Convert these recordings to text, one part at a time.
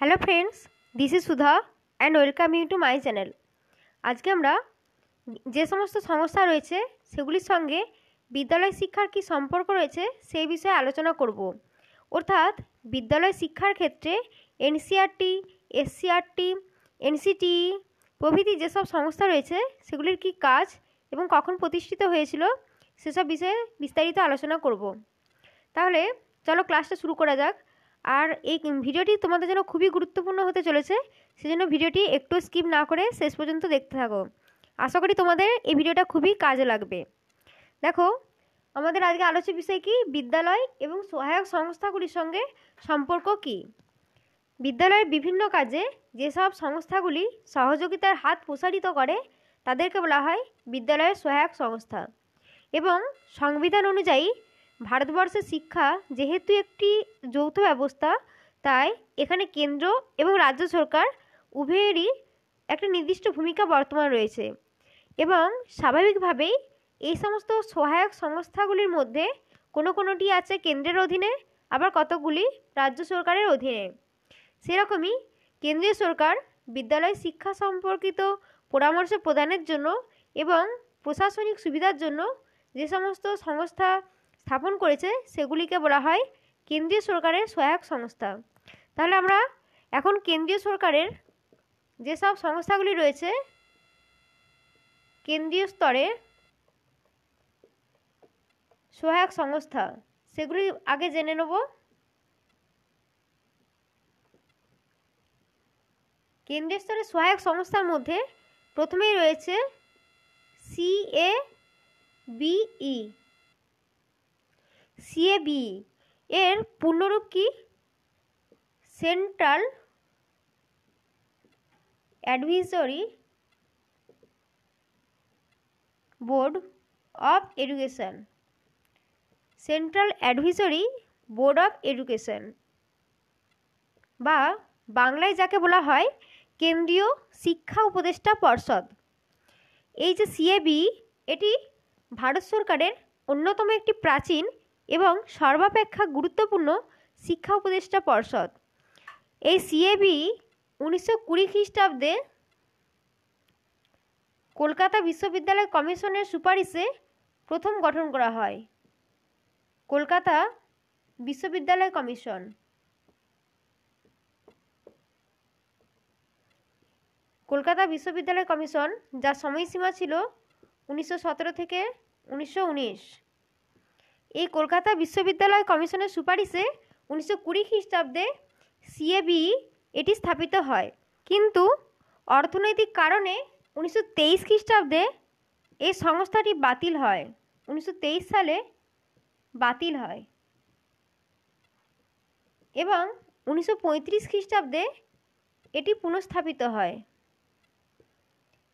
Hello friends, this is Sudha and welcome you to my channel. আজকে আমরা যে সমস্ত সংস্থা রয়েছে সেগুলির সঙ্গে বিদ্যালয় শিক্ষার কী সম্পর্ক রয়েছে সেই বিষয়ে আলোচনা করব। অর্থাৎ বিদ্যালয় শিক্ষার ক্ষেত্রে এনসিইআরটি, এসসিইআরটি, এনসিটিই প্রভৃতি যেসব সংস্থা রয়েছে সেগুলির কী কাজ এবং কখন প্রতিষ্ঠিত হয়েছিল সেসব বিষয়ে বিস্তারিত আলোচনা করব। তাহলে চলো ক্লাসটা শুরু করা যাক। আর এই ভিডিওটি তোমাদের জন্য খুবই গুরুত্বপূর্ণ হতে চলেছে, সেজন্য ভিডিওটি একটু স্কিপ না করে শেষ পর্যন্ত দেখতে থাকো। আশা করি তোমাদের এই ভিডিওটা খুবই কাজে লাগবে। দেখো, আমাদের আজকে আলোচ্য বিষয় কি, বিদ্যালয় এবং সহায়ক সংস্থাগুলির সঙ্গে সম্পর্ক কি। বিদ্যালয়ের বিভিন্ন কাজে যেসব সংস্থাগুলি সহযোগিতার হাত প্রসারিত করে তাদেরকে বলা হয় বিদ্যালয়ের সহায়ক সংস্থা। এবং সংবিধান অনুযায়ী ভারতবর্ষের শিক্ষা যেহেতু একটি যৌথ ব্যবস্থা, তাই এখানে কেন্দ্র এবং রাজ্য সরকার উভয়েরই একটা নির্দিষ্ট ভূমিকা বর্তমান রয়েছে। এবং স্বাভাবিকভাবেই এই সমস্ত সহায়ক সংস্থাগুলির মধ্যে কোনোটি আছে কেন্দ্রের অধীনে, আবার কতগুলি রাজ্য সরকারের অধীনে। সেরকমই কেন্দ্রীয় সরকার বিদ্যালয় শিক্ষা সম্পর্কিত পরামর্শ প্রদানের জন্য এবং প্রশাসনিক সুবিধার জন্য যে সমস্ত সংস্থা স্থাপন করেছে সেগুলিকে বলা হয় কেন্দ্রীয় সরকারের সহায়ক সংস্থা। তাহলে আমরা এখন কেন্দ্রীয় সরকারের যেসব সংস্থাগুলি রয়েছে কেন্দ্রীয় স্তরে সহায়ক সংস্থা সেগুলি আগে জেনে নেব। কেন্দ্রীয় স্তরে সহায়ক সংস্থার মধ্যে প্রথমেই রয়েছে সিএবিই। সিএবিই এর পূর্ণরূপ কি? Central advisory board of education. Central advisory board of education, বা বাংলায় যাকে বলা হয় কেন্দ্রীয় শিক্ষা উপদেষ্টা পর্ষদ। এই যে সিএবি, এটি ভারত সরকারের অন্যতম একটি প্রাচীন এবং সর্বাপেক্ষা গুরুত্বপূর্ণ শিক্ষা উপদেষ্টা পর্ষদ। এই সিএবি 1920 খ্রিস্টাব্দে কলকাতা বিশ্ববিদ্যালয় কমিশনের সুপারিশে প্রথম গঠন করা হয়। কলকাতা বিশ্ববিদ্যালয় কমিশন। কলকাতা বিশ্ববিদ্যালয় কমিশন, যার সময়সীমা ছিল 1917 থেকে 1919। এই কলকাতা বিশ্ববিদ্যালয় কমিশনের সুপারিশে 1920 খ্রিস্টাব্দে সিএবি এটি স্থাপিত হয়। কিন্তু অর্থনৈতিক কারণে 1923 খ্রিস্টাব্দে এই সংস্থাটি বাতিল হয়। 1923 সালে বাতিল হয় এবং 1935 খ্রিস্টাব্দে এটি পুনঃস্থাপিত হয়।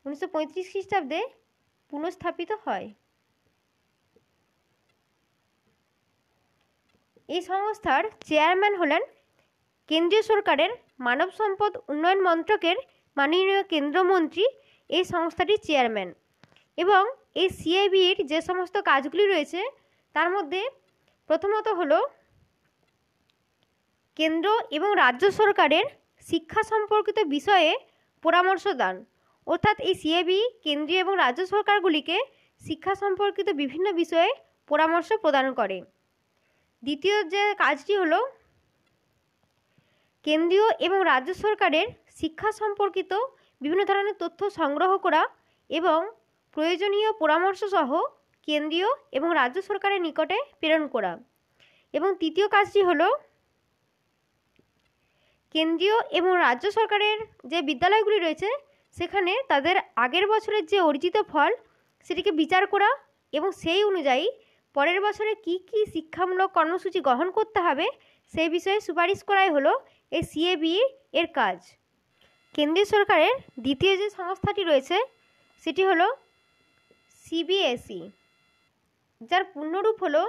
1935 খ্রিস্টাব্দে পুনঃস্থাপিত হয়। এই সংস্থার চেয়ারম্যান হলেন কেন্দ্রীয় সরকারের মানব সম্পদ উন্নয়ন মন্ত্রকের মাননীয় কেন্দ্রমন্ত্রী এই সংস্থাটির চেয়ারম্যান। এবং এই সিএবির যে সমস্ত কাজগুলি রয়েছে তার মধ্যে প্রথমত হলো কেন্দ্র এবং রাজ্য সরকারের শিক্ষা সম্পর্কিত বিষয়ে পরামর্শ দান। অর্থাৎ এই সিএবি কেন্দ্রীয় এবং রাজ্য সরকারগুলিকে শিক্ষা সম্পর্কিত বিভিন্ন বিষয়ে পরামর্শ প্রদান করে। দ্বিতীয় যে কাজটি হলো কেন্দ্রীয় এবং রাজ্য সরকারের শিক্ষা সম্পর্কিত বিভিন্ন ধরনের তথ্য সংগ্রহ করা এবং প্রয়োজনীয় পরামর্শ সহ কেন্দ্রীয় এবং রাজ্য সরকারের নিকটে প্রেরণ করা। এবং তৃতীয় কাজটি হলো কেন্দ্রীয় এবং রাজ্য সরকারের যে বিদ্যালয়গুলি রয়েছে সেখানে তাদের আগের বছরের যে অর্জিত ফল সেটিকে বিচার করা এবং সেই অনুযায়ী পরের বছরে কি কি শিক্ষামূলক কর্মসূচি গ্রহণ করতে হবে সেই বিষয়ে সুপারিশ করাই হলো এই সিএবি এর কাজ। কেন্দ্রীয় সরকারের দ্বিতীয় যে সংস্থাটি রয়েছে সেটি হলো সিবিএসই, যার পূর্ণরূপ হলো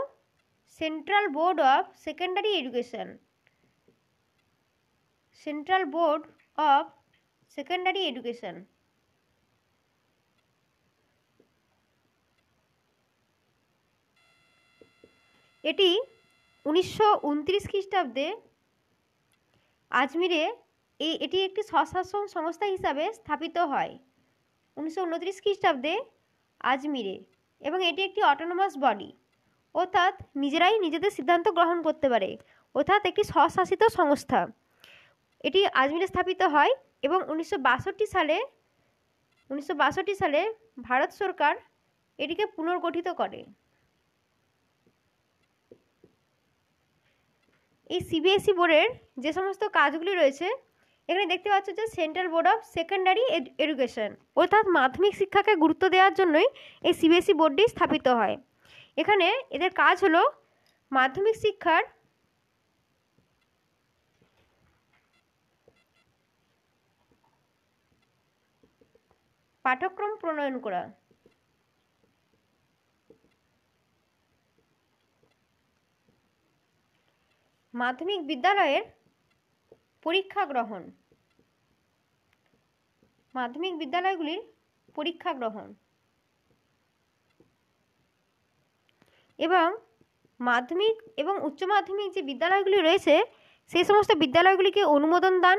central board of Secondary education. Central board of Secondary Education. এটি 1929 খ্রিস্টাব্দে আজমিরে এটি একটি স্বশাসন সংস্থা হিসাবে স্থাপিত হয় 1929 খ্রিস্টাব্দে আজমিরে, এবং এটি একটি অটোনোমাস বডি, অর্থাৎ নিজেরাই নিজেদের সিদ্ধান্ত গ্রহণ করতে পারে, অর্থাৎ একটি স্বশাসিত সংস্থা। এটি আজমিরে স্থাপিত হয় এবং 1962 সালে ভারত সরকার এটিকে পুনর্গঠিত করে। এই সিবিএসই বোর্ডের যে সমস্ত কাজগুলি রয়েছে, এখানে দেখতে পাচ্ছ যে central board of Secondary education, অর্থাৎ মাধ্যমিক শিক্ষাকে গুরুত্ব দেওয়ার জন্যই এই সিবিএসই বোর্ডটি স্থাপিত হয়। এখানে এদের কাজ হলো মাধ্যমিক শিক্ষার পাঠ্যক্রম প্রণয়ন করা, মাধ্যমিক বিদ্যালয়ের পরীক্ষা গ্রহণ, মাধ্যমিক বিদ্যালয়গুলির পরীক্ষা গ্রহণ এবং মাধ্যমিক এবং উচ্চ মাধ্যমিক যে বিদ্যালয়গুলি রয়েছে সেই সমস্ত বিদ্যালয়গুলিকে অনুমোদন দান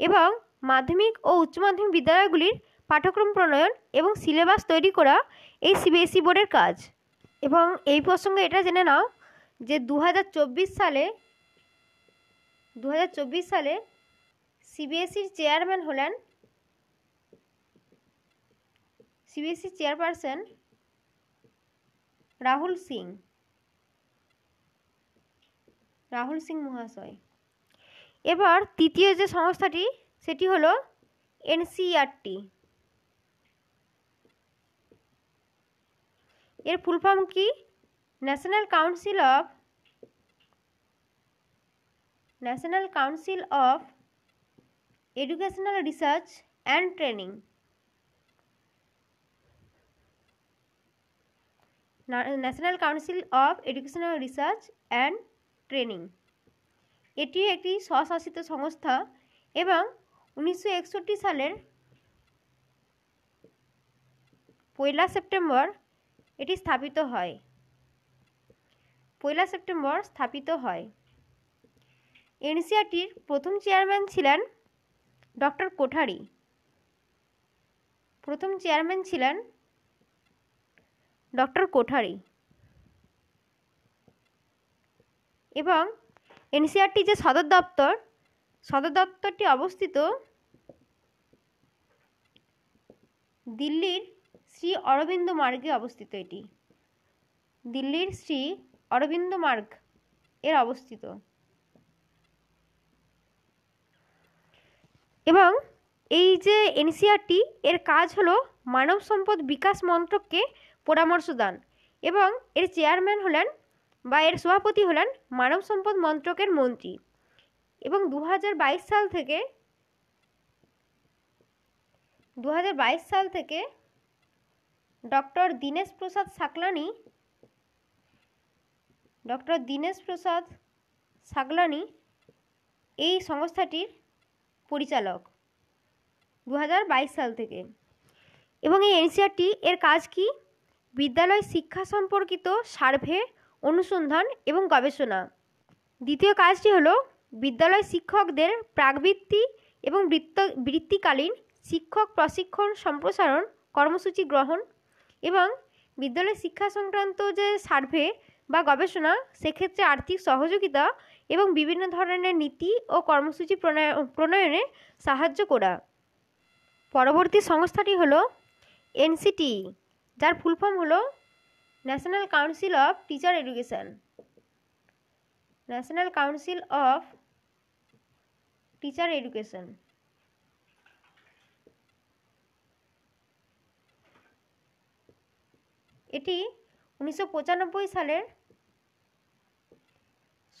এবং মাধ্যমিক ও উচ্চ মাধ্যমিক বিদ্যালয়গুলির পাঠ্যক্রম প্রণয়ন এবং সিলেবাস তৈরি করা এই সিবিএসই বোর্ডের কাজ। এবং এই প্রসঙ্গে এটা জেনে নাও যে 2024 সালে সিবিএসইর চেয়ারম্যান হলেন সিবিএসই চেয়ারপারসন রাহুল সিং মহাশয়। এবার তৃতীয় যে সংস্থাটি সেটি হলো এনসিইআরটি। এর ফুল ফর্ম কি? National council of educational research and training. National council of educational research and training এটি একটি স্বশাসিত সংস্থা এবং 1961 সালের 1 সেপ্টেম্বর এটি স্থাপিত হয়। 1 সেপ্টেম্বর স্থাপিত হয়। এনসিইআরটির প্রথম চেয়ারম্যান ছিলেন ডক্টর কোঠারি। এবং এনসিইআরটি যে সদর দপ্তরটি অবস্থিত দিল্লির শ্রী অরবিন্দ মার্গে অবস্থিত। এটি দিল্লির শ্রী অরবিন্দ মার্গ এর অবস্থিত। এবং এই যে এনসিইআরটি এর কাজ হলো মানব সম্পদ বিকাশ মন্ত্রককে পরামর্শ দান, এবং এর চেয়ারম্যান হলেন বা এর সভাপতি হলেন মানব সম্পদ মন্ত্রকের মন্ত্রী। এবং 2022 সাল থেকে ডক্টর দীনেশ প্রসাদ সাগলানি এই সংস্থাটির পরিচালক 2022 সাল থেকে। এবং এই এনসিইআরটি এর কাজ কি? বিদ্যালয় শিক্ষা সম্পর্কিত সার্ভে, অনুসন্ধান এবং গবেষণা। দ্বিতীয় কাজটি হলো বিদ্যালয় শিক্ষকদের প্রাকবৃত্তি এবং বৃত্তিকালীন শিক্ষক প্রশিক্ষণ সম্প্রসারণ কর্মসূচি গ্রহণ, এবং বিদ্যালয় শিক্ষা সংক্রান্ত যে সার্ভে বা গবেষণা সেক্ষেত্রে আর্থিক সহযোগিতা এবং বিভিন্ন ধরনের নীতি ও কর্মসূচি প্রণয়নে সাহায্য করা। পরবর্তী সংস্থাটি হলো এনসিটি, যার ফুল ফর্ম হলো national council of teacher education. এটি 1995 সালের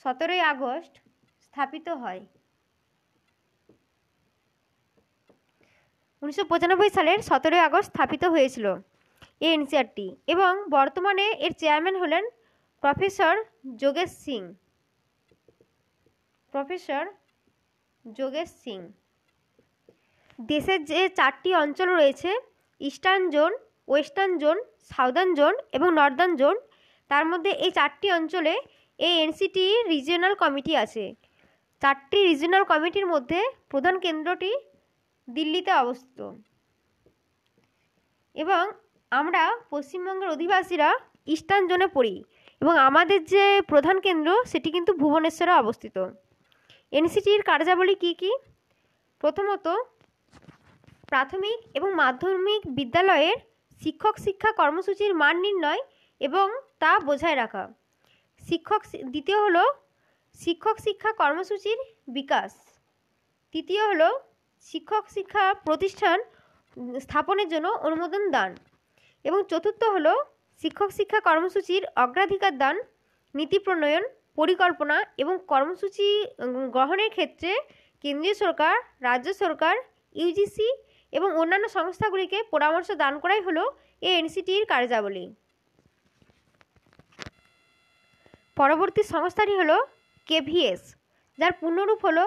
17 আগস্ট স্থাপিত হয়। 1995 সালের 17 আগস্ট স্থাপিত হয়েছিল এই এনসিইআরটি, এবং বর্তমানে এর চেয়ারম্যান হলেন প্রফেসর যোগেশ সিং। দেশের যে 4টি অঞ্চল রয়েছে, eastern zone, western zone, southern zone এবং নর্দার্ন জোন, তার মধ্যে এই 4টি অঞ্চলে এই এনসিটি রিজিওনাল কমিটি আছে। 4টি রিজিওনাল কমিটির মধ্যে প্রধান কেন্দ্রটি দিল্লিতে অবস্থিত। এবং আমরা পশ্চিমবঙ্গের অধিবাসীরা ইস্টার্ন জোনে পড়ি এবং আমাদের যে প্রধান কেন্দ্র সেটি কিন্তু ভুবনেশ্বরে অবস্থিত। এনসিটির কার্যাবলী কী কী? প্রথমত, প্রাথমিক এবং মাধ্যমিক বিদ্যালয়ের শিক্ষক শিক্ষা কর্মসূচির মান নির্ণয় এবং তা বজায় রাখা। দ্বিতীয় হলো শিক্ষক শিক্ষা কর্মসূচির বিকাশ। তৃতীয় হলো শিক্ষক শিক্ষা প্রতিষ্ঠান স্থাপনের জন্য অনুমোদন দান। এবং চতুর্থ হলো শিক্ষক শিক্ষা কর্মসূচির অগ্রাধিকার দান, নীতি প্রণয়ন, পরিকল্পনা এবং কর্মসূচি গ্রহণের ক্ষেত্রে কেন্দ্রীয় সরকার, রাজ্য সরকার, ইউজিসি এবং অন্যান্য সংস্থাগুলিকে পরামর্শ দান করাই হলো এই এনসিটির কার্যাবলী। পরবর্তী সংস্থাটি হলো কেভিএস, যার পূর্ণরূপ হলো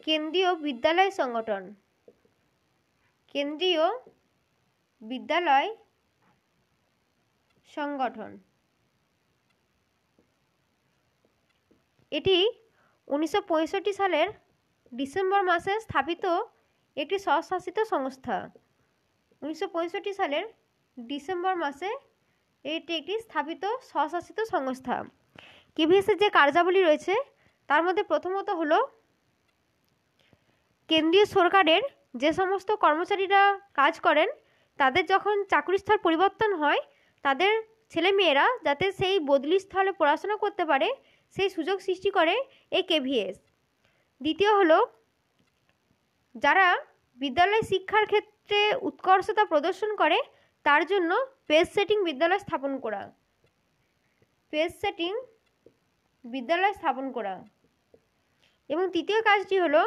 কেন্দ্রীয় বিদ্যালয় সংগঠন। কেন্দ্রীয় বিদ্যালয় সংগঠন এটি 1965 সালের ডিসেম্বর মাসে স্থাপিত একটি স্বশাসিত সংস্থা। 1965 সালের ডিসেম্বর মাসে এটি একটি স্থাপিত স্বশাসিত সংস্থা। কেভিএসের যে কার্যাবলী রয়েছে তার মধ্যে প্রথমত হলো কেন্দ্রীয় সরকারের যে সমস্ত কর্মচারীরা কাজ করেন তাদের যখন চাকরিস্থল পরিবর্তন হয় তাদের ছেলেমেয়েরা যাতে সেই বদলি স্থলে পড়াশোনা করতে পারে সেই সুযোগ সৃষ্টি করে এই কেভিএস। দ্বিতীয় হলো যারা বিদ্যালয় শিক্ষার ক্ষেত্রে উৎকর্ষতা প্রদর্শন করে তার জন্য পেজ সেটিং বিদ্যালয় স্থাপন করা। পেজ সেটিং বিদ্যালয় স্থাপন করা। এবং তৃতীয় কাজটি হলো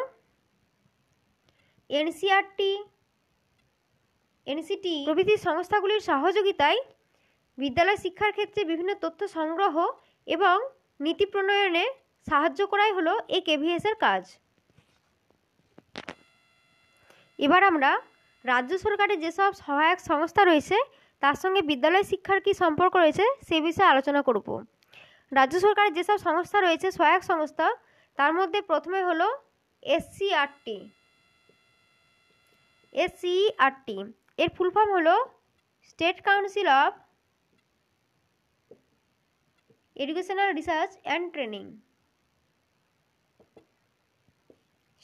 এনসিটি প্রভৃতি সংস্থাগুলির সহযোগিতায় বিদ্যালয় শিক্ষার ক্ষেত্রে বিভিন্ন তথ্য সংগ্রহ এবং নীতি প্রণয়নে সাহায্য করাই হলো এই কেভিএসের কাজ। এবার আমরা রাজ্য সরকারের যেসব সহায়ক সংস্থা রয়েছে তার সঙ্গে বিদ্যালয় শিক্ষার কী সম্পর্ক রয়েছে সে বিষয়ে আলোচনা করব। রাজ্য সরকারের যেসব সংস্থা রয়েছে সহায়ক সংস্থা তার মধ্যে প্রথমে হলো এসসিইআরটি। এর ফুল ফর্ম হলো state council of educational research and training.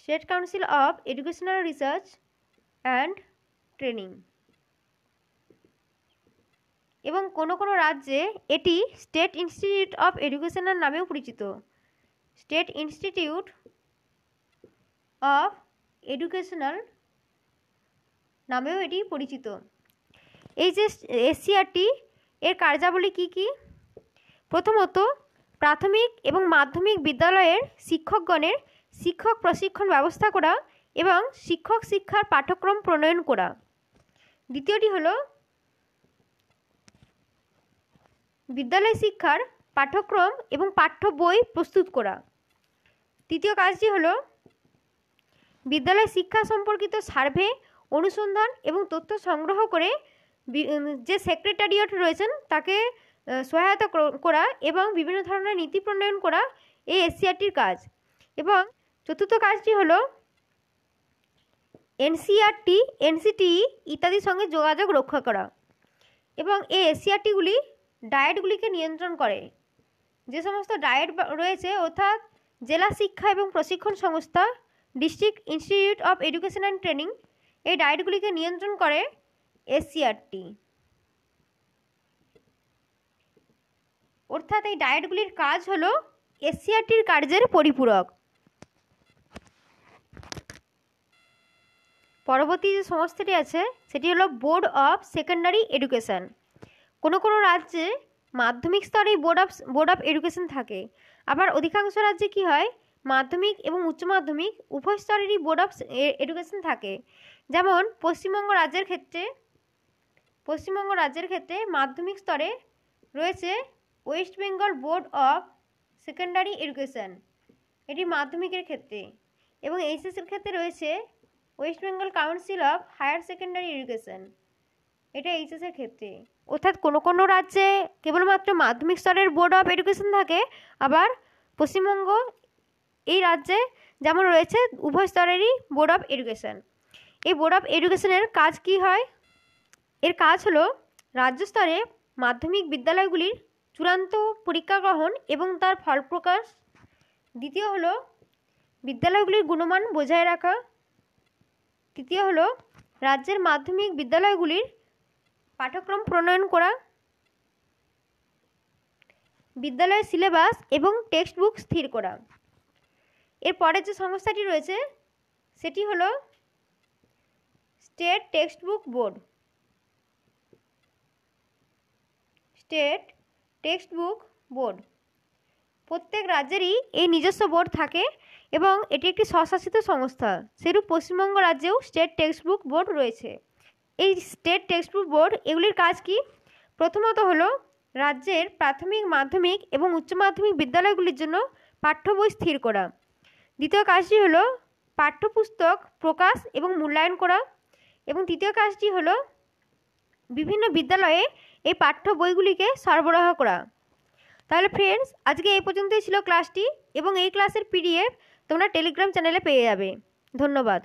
State council of educational research and training. এবং কোনো কোনো রাজ্যে এটি স্টেট ইনস্টিটিউট অফ এডুকেশনাল নামেও পরিচিত। স্টেট ইনস্টিটিউট অফ এডুকেশনাল নামেও এটি পরিচিত। এই যে এসসিইআরটি এর কার্যাবলী কী কী? প্রথমত, প্রাথমিক এবং মাধ্যমিক বিদ্যালয়ের শিক্ষকগণের শিক্ষক প্রশিক্ষণ ব্যবস্থা করা এবং শিক্ষক শিক্ষার পাঠ্যক্রম প্রণয়ন করা। দ্বিতীয়টি হলো বিদ্যালয় শিক্ষার পাঠ্যক্রম এবং পাঠ্য বই প্রস্তুত করা। তৃতীয় কাজটি হলো বিদ্যালয় শিক্ষা সম্পর্কিত সার্ভে, অনুসন্ধান এবং তথ্য সংগ্রহ করে যে সেক্রেটারিয়েট রয়েছেন তাকে সহায়তা করা এবং বিভিন্ন ধরনের নীতি প্রণয়ন করা এই এসসিইআরটির কাজ। এবং চতুর্থ কাজটি হলো এনসিটি ইত্যাদির সঙ্গে যোগাযোগ রক্ষা করা। এবং এই এসসিইআরটিগুলি ডায়েটগুলিকে নিয়ন্ত্রণ করে। যে সমস্ত ডায়েট রয়েছে অর্থাৎ জেলা শিক্ষা এবং প্রশিক্ষণ সংস্থা, district institute of education and training, এই ডায়েটগুলিকে নিয়ন্ত্রণ করে এসসিইআরটি। অর্থাৎ এই ডায়েটগুলির কাজ হলো এসসিইআরটির কার্যের পরিপূরক। পরবর্তী যে সংস্থাটি আছে সেটি হলো বোর্ড অফ সেকেন্ডারি এডুকেশন। কোনো কোনো রাজ্যে মাধ্যমিক স্তরেই বোর্ড অফ এডুকেশন থাকে, আবার অধিকাংশ রাজ্যে কি হয় মাধ্যমিক এবং উচ্চ মাধ্যমিক উভয় স্তরেরই বোর্ড অফ এডুকেশন থাকে। যেমন পশ্চিমবঙ্গ রাজ্যের ক্ষেত্রে মাধ্যমিক স্তরে রয়েছে West Bengal Board of Secondary Education, এটি মাধ্যমিকের ক্ষেত্রে। এবং এইচএসের ক্ষেত্রে রয়েছে West Bengal Council of Higher Secondary Education, এটা এইচএসের ক্ষেত্রে। অর্থাৎ কোনো কোনো রাজ্যে কেবলমাত্র মাধ্যমিক স্তরের বোর্ড অফ এডুকেশন থাকে, আবার পশ্চিমবঙ্গ এই রাজ্যে যেমন রয়েছে উভয় স্তরেরই বোর্ড অফ এডুকেশন। এই বোর্ড অফ এডুকেশনের কাজ কি হয়? এর কাজ হলো রাজ্য স্তরে মাধ্যমিক বিদ্যালয়গুলির চূড়ান্ত পরীক্ষা গ্রহণ এবং তার ফল প্রকাশ। দ্বিতীয় হলো বিদ্যালয়গুলির গুণমান বজায় রাখা। তৃতীয় হলো রাজ্যের মাধ্যমিক বিদ্যালয়গুলির পাঠ্যক্রম প্রণয়ন করা, বিদ্যালয়ের সিলেবাস এবং টেক্সট বুক স্থির করা। এর পরের যে সংস্থাটি রয়েছে সেটি হলো state text book board. State text book board প্রত্যেক রাজ্যেরই এই নিজস্ব বোর্ড থাকে এবং এটি একটি স্বশাসিত সংস্থা। সেরূপ পশ্চিমবঙ্গ রাজ্যেও স্টেট টেক্সট বুক বোর্ড রয়েছে। এই স্টেট টেক্সট বুক বোর্ড এগুলির কাজ কি? প্রথমত হলো রাজ্যের প্রাথমিক, মাধ্যমিক এবং উচ্চ মাধ্যমিক বিদ্যালয়গুলির জন্য পাঠ্য বই স্থির করা। দ্বিতীয় কাজটি হলো পাঠ্যপুস্তক প্রকাশ এবং মূল্যায়ন করা। এবং তৃতীয় কাজটি হলো বিভিন্ন বিদ্যালয়ে এই পাঠ্য বইগুলিকে সরবরাহ করা। তাহলে ফ্রেন্ডস, আজকে এই পর্যন্তই ছিল ক্লাসটি এবং এই ক্লাসের পিডিএফ তোমরা টেলিগ্রাম চ্যানেলে পেয়ে যাবে। ধন্যবাদ।